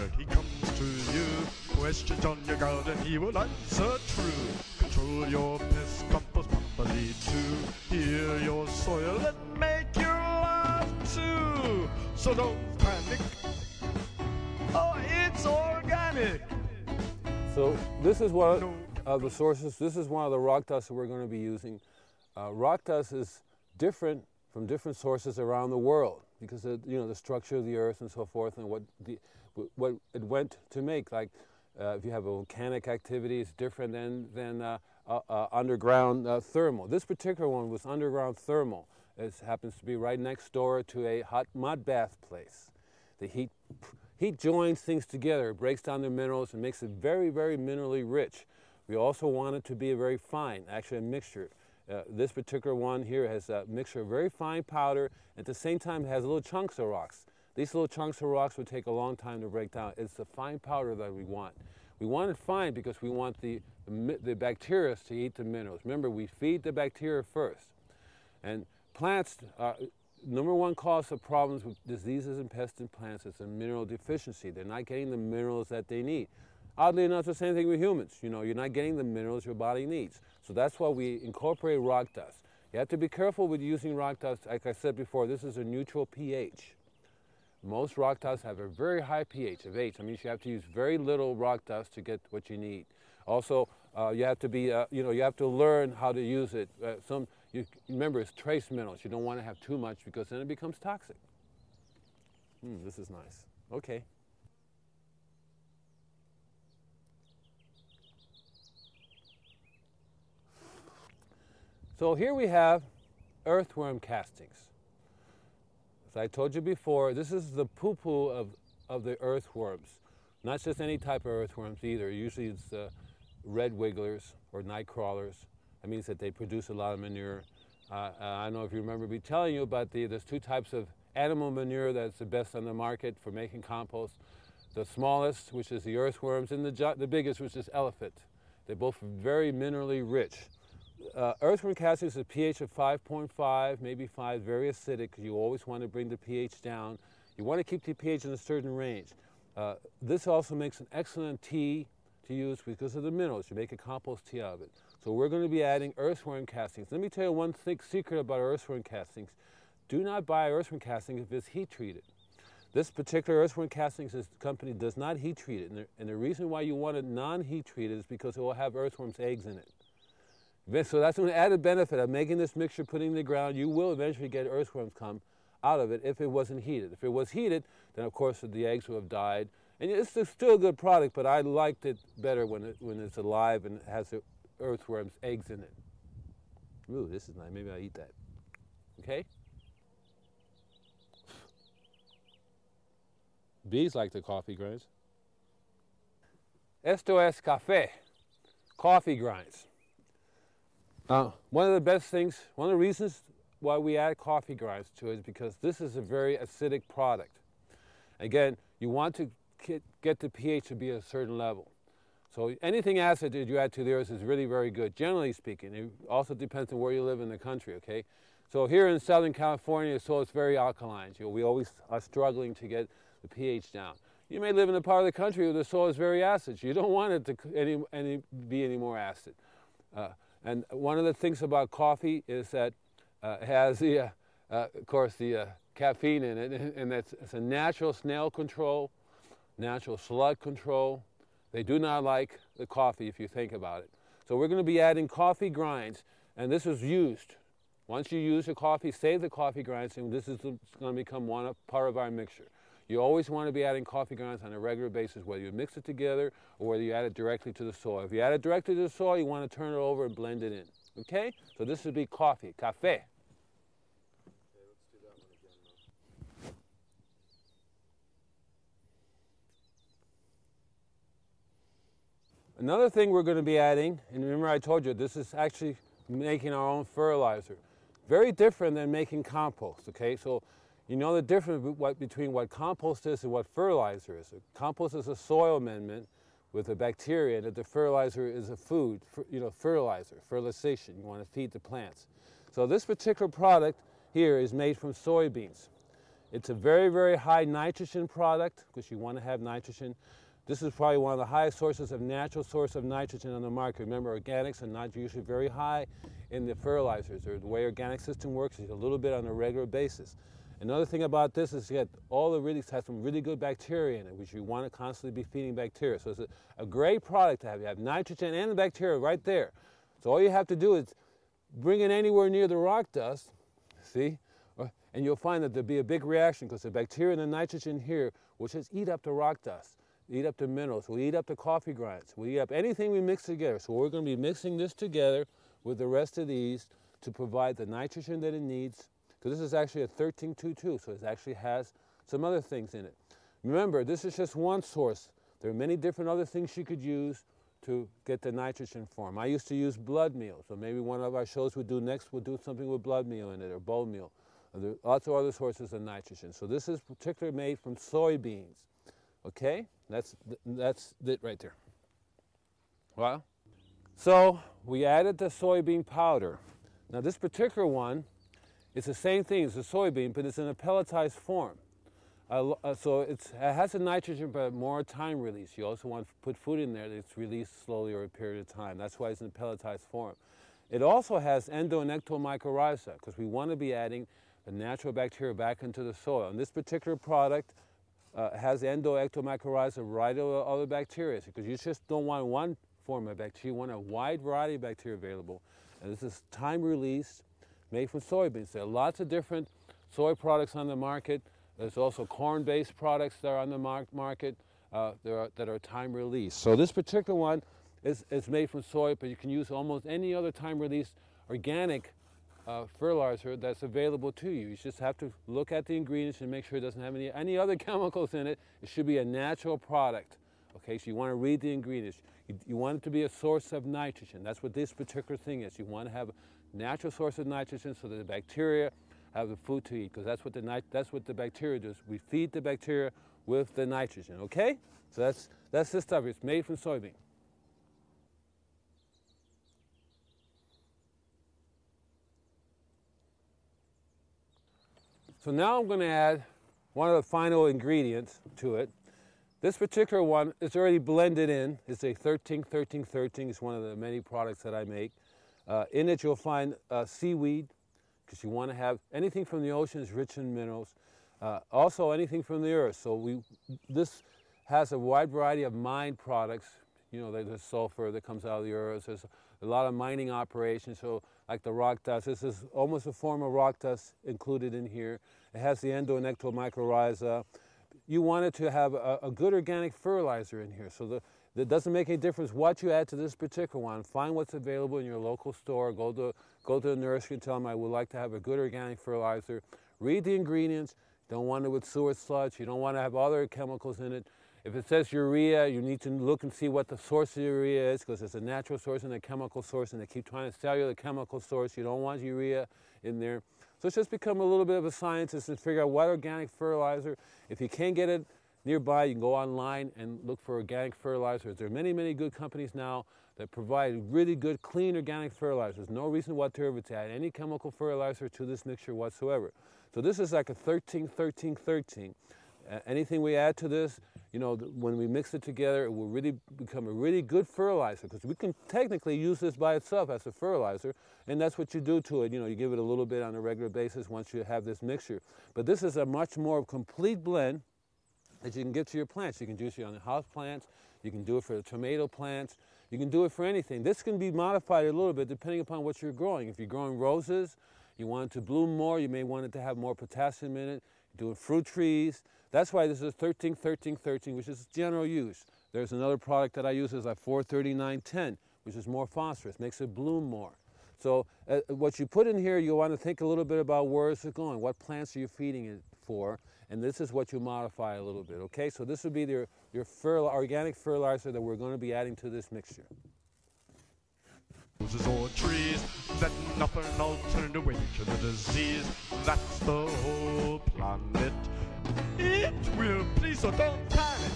farmer, he comes to you. Questions on your garden, he will answer true. Control your pest, compost properly to heal your soil and make your life too. So don't panic. Oh, it's organic. So this is one of the sources. This is one of the rock dusts that we're going to be using. Rock dust is different from different sources around the world because of, the structure of the earth and so forth, and what it went to make. Like if you have a volcanic activity, it's different than underground thermal. This particular one was underground thermal. It happens to be right next door to a hot mud bath place. The heat joins things together. It breaks down the minerals and makes it very, very minerally rich. We also want it to be a very fine, actually a mixture. This particular one here has a mixture of very fine powder. At the same time, it has little chunks of rocks. These little chunks of rocks would take a long time to break down. It's the fine powder that we want. We want it fine because we want the bacteria to eat the minerals. Remember, we feed the bacteria first. And plants, number one cause of problems with diseases and pests in plants is a mineral deficiency. They're not getting the minerals that they need. Oddly enough, the same thing with humans. You're not getting the minerals your body needs. So that's why we incorporate rock dust. You have to be careful with using rock dust. Like I said before, this is a neutral pH. Most rock dusts have a very high pH of 8. That means you have to use very little rock dust to get what you need. Also, you have to be, you have to learn how to use it. Remember, it's trace minerals. You don't want to have too much because then it becomes toxic. This is nice. Okay. So here we have earthworm castings. As I told you before, this is the poo-poo of the earthworms. Not just any type of earthworms either. Usually it's red wigglers or night crawlers. That means that they produce a lot of manure. I don't know if you remember me telling you about there's two types of animal manure that's the best on the market for making compost. The smallest, which is the earthworms, and the biggest, which is elephant. They're both very minerally rich. Earthworm castings is a pH of 5.5, maybe 5, very acidic. You always want to bring the pH down. You want to keep the pH in a certain range. This also makes an excellent tea to use because of the minerals. You make a compost tea out of it. So we're going to be adding earthworm castings. Let me tell you one secret about earthworm castings. Do not buy earthworm casting if it's heat treated. This particular earthworm castings company does not heat treat it. And the reason why you want it non-heat treated is because it will have earthworms' eggs in it. So that's an added benefit of making this mixture, putting it in the ground. You will eventually get earthworms come out of it if it wasn't heated. If it was heated, then of course the eggs would have died. And it's still a good product, but I liked it better when it's alive and has the earthworms' eggs in it. Ooh, this is nice. Maybe I'll eat that. Okay? Bees like the coffee grinds. Esto es café, coffee grinds. One of the best things, one of the reasons why we add coffee grinds to it is because this is a very acidic product. Again, you want to get the pH to be at a certain level. So anything acid that you add to the earth is really very good, generally speaking. It also depends on where you live in the country, okay? So here in Southern California, the soil is very alkaline. We always are struggling to get the pH down. You may live in a part of the country where the soil is very acid. You don't want it to be any more acid. And one of the things about coffee is that it has of course, the caffeine in it, and it's a natural snail control, natural slug control. They do not like the coffee if you think about it. So we're going to be adding coffee grinds, and this is used. Once you use the coffee, save the coffee grinds, and this is going to become part of our mixture. You always want to be adding coffee grinds on a regular basis, whether you mix it together or whether you add it directly to the soil. If you add it directly to the soil, you want to turn it over and blend it in. Okay? So this would be coffee, café. Okay, let's do that one again now. Another thing we're going to be adding, and remember I told you, this is actually making our own fertilizer. Very different than making compost, okay? So you know the difference between what compost is and what fertilizer is. Compost is a soil amendment with a bacteria, and the fertilizer is a food, fertilizer, fertilization. You want to feed the plants. So this particular product here is made from soybeans. It's a very, very high nitrogen product because you want to have nitrogen. This is probably one of the highest sources of natural source of nitrogen on the market. Remember, organics are not usually very high in the fertilizers. Or the way organic system works is a little bit on a regular basis. Another thing about this is that has some really good bacteria in it, which you want to constantly be feeding bacteria. So it's a great product to have. You have nitrogen and the bacteria right there. So all you have to do is bring it anywhere near the rock dust, see? And you'll find that there'll be a big reaction because the bacteria and the nitrogen here will just eat up the rock dust, eat up the minerals, will eat up the coffee grinds, will eat up anything we mix together. So we're going to be mixing this together with the rest of these to provide the nitrogen that it needs. Because this is actually a 13-2-2, so it actually has some other things in it. Remember, this is just one source. There are many different other things you could use to get the nitrogen form. I used to use blood meal, so maybe one of our shows we'll do something with blood meal in it or bone meal. There are lots of other sources of nitrogen. So this is particularly made from soybeans. Okay, that's it right there. Well, so we added the soybean powder. Now this particular one, it's the same thing as the soybean, but it's in a pelletized form. So it has a nitrogen, but more time release. You also want to put food in there that's released slowly over a period of time. That's why it's in a pelletized form. It also has endo and ectomycorrhiza, because we want to be adding the natural bacteria back into the soil. And this particular product has endo ectomycorrhiza right over other bacteria, because you just don't want one form of bacteria, you want a wide variety of bacteria available. And this is time released, made from soybeans. There are lots of different soy products on the market. There's also corn-based products that are on the market that are time released. So this particular one is made from soy, but you can use almost any other time released organic fertilizer that's available to you. You just have to look at the ingredients and make sure it doesn't have any other chemicals in it. It should be a natural product. Okay, so you want to read the ingredients. You want it to be a source of nitrogen. That's what this particular thing is. You want to have a natural source of nitrogen so that the bacteria have the food to eat, because that's what the bacteria does. We feed the bacteria with the nitrogen. Okay, so that's this stuff. It's made from soybean. So now I'm going to add one of the final ingredients to it. This particular one is already blended in. It's a 13-13-13. It's one of the many products that I make. In it you'll find seaweed, because you want to have anything from the ocean is rich in minerals. Also anything from the earth. So this has a wide variety of mined products. You know, there's sulfur that comes out of the earth. There's a lot of mining operations. So like the rock dust, this is almost a form of rock dust included in here. It has the endo and ectomycorrhiza. You want it to have a good organic fertilizer in here. So it doesn't make any difference what you add to this particular one. Find what's available in your local store. Go to the nursery and tell them I would like to have a good organic fertilizer. Read the ingredients. Don't want it with sewer sludge. You don't want to have other chemicals in it. If it says urea, you need to look and see what the source of urea is, because it's a natural source and a chemical source, and they keep trying to sell you the chemical source. You don't want urea in there. So it's just become a little bit of a scientist and figure out what organic fertilizer. If you can't get it nearby, you can go online and look for organic fertilizers. There are many, many good companies now that provide really good, clean organic fertilizers. No reason whatsoever to add any chemical fertilizer to this mixture whatsoever. So this is like a 13-13-13. Anything we add to this, you know, when we mix it together, it will really become a really good fertilizer, because we can technically use this by itself as a fertilizer, and that's what you do to it. You know, you give it a little bit on a regular basis once you have this mixture. But this is a much more complete blend that you can give to your plants. You can use it on the house plants. You can do it for the tomato plants. You can do it for anything. This can be modified a little bit depending upon what you're growing. If you're growing roses, you want it to bloom more, you may want it to have more potassium in it. You're doing fruit trees. That's why this is 13-13-13, which is general use. There's another product that I use is like 439-10, which is more phosphorus, makes it bloom more. So what you put in here, you want to think a little bit about where is it going, what plants are you feeding it for, and this is what you modify a little bit, okay? So this would be your organic fertilizer that we're going to be adding to this mixture. Roses or trees, then nothing all turned away to the disease. That's the whole planet. It will please, so don't panic.